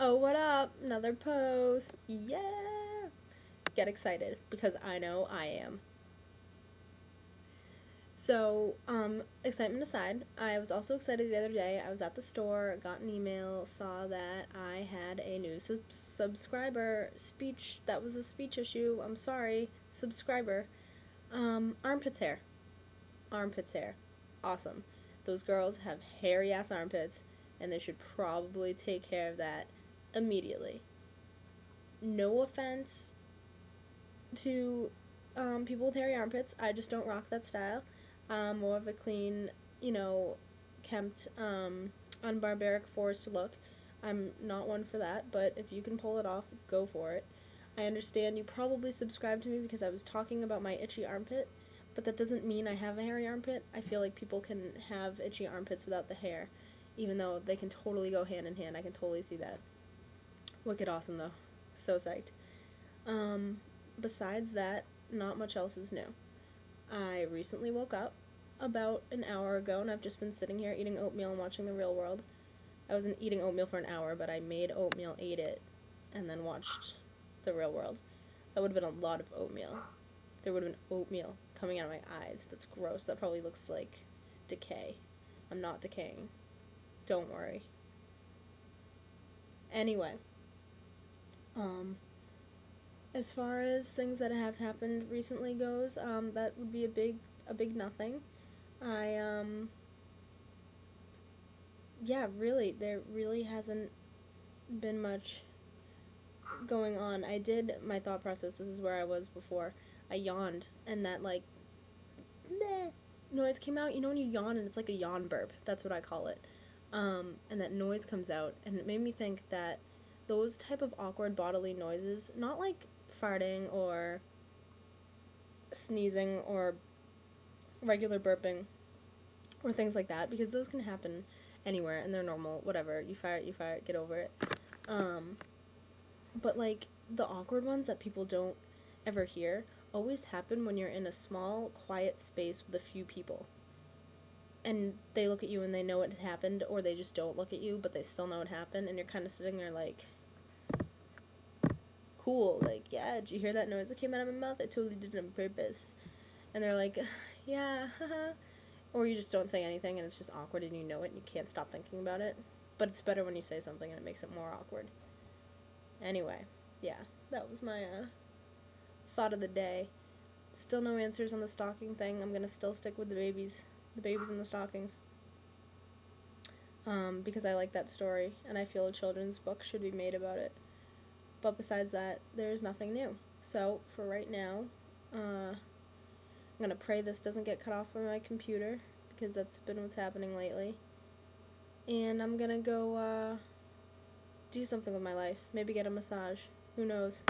Oh, what up? Another post. Yeah. Get excited because I know I am. So, excitement aside, I was also excited the other day. I was at the store, got an email, saw that I had a new subscriber speech. That was a speech issue. I'm sorry, subscriber. Armpits hair. Armpits hair. Awesome. Those girls have hairy ass armpits, and they should probably take care of that immediately. No offense to people with hairy armpits. I just don't rock that style. More of a clean, kempt, unbarbaric forced look. I'm not one for that, but if you can pull it off, go for it. I understand you probably subscribed to me because I was talking about my itchy armpit, but that doesn't mean I have a hairy armpit. I feel like people can have itchy armpits without the hair, even though they can totally go hand in hand. I can totally see that. Wicked awesome, though. So psyched. Besides that, not much else is new. I recently woke up about an hour ago, and I've just been sitting here eating oatmeal and watching The Real World. I wasn't eating oatmeal for an hour, but I made oatmeal, ate it, and then watched The Real World. That would have been a lot of oatmeal. There would have been oatmeal coming out of my eyes. That's gross. That probably looks like decay. I'm not decaying. Don't worry. Anyway, as far as things that have happened recently goes, that would be a big nothing. Really, there really hasn't been much going on. My thought process, this is where I was before, I yawned, and that, noise came out. You know when you yawn and it's like a yawn burp? That's what I call it. And that noise comes out, and it made me think that those type of awkward bodily noises, not like farting or sneezing or regular burping or things like that, because those can happen anywhere and they're normal, whatever. You fire it, get over it. But the awkward ones that people don't ever hear always happen when you're in a small, quiet space with a few people. And they look at you and they know it happened, or they just don't look at you, but they still know it happened, and you're kind of sitting there cool, yeah, did you hear that noise that came out of my mouth? I totally did it on purpose. And they're like, yeah, haha. Or you just don't say anything and it's just awkward and you know it and you can't stop thinking about it. But it's better when you say something and it makes it more awkward. Anyway, yeah, that was my thought of the day. Still no answers on the stocking thing. I'm gonna still stick with the babies in the stockings. Because I like that story and I feel a children's book should be made about it. But besides that, there is nothing new. So, for right now, I'm going to pray this doesn't get cut off on my computer, because that's been what's happening lately. And I'm going to go do something with my life. Maybe get a massage. Who knows?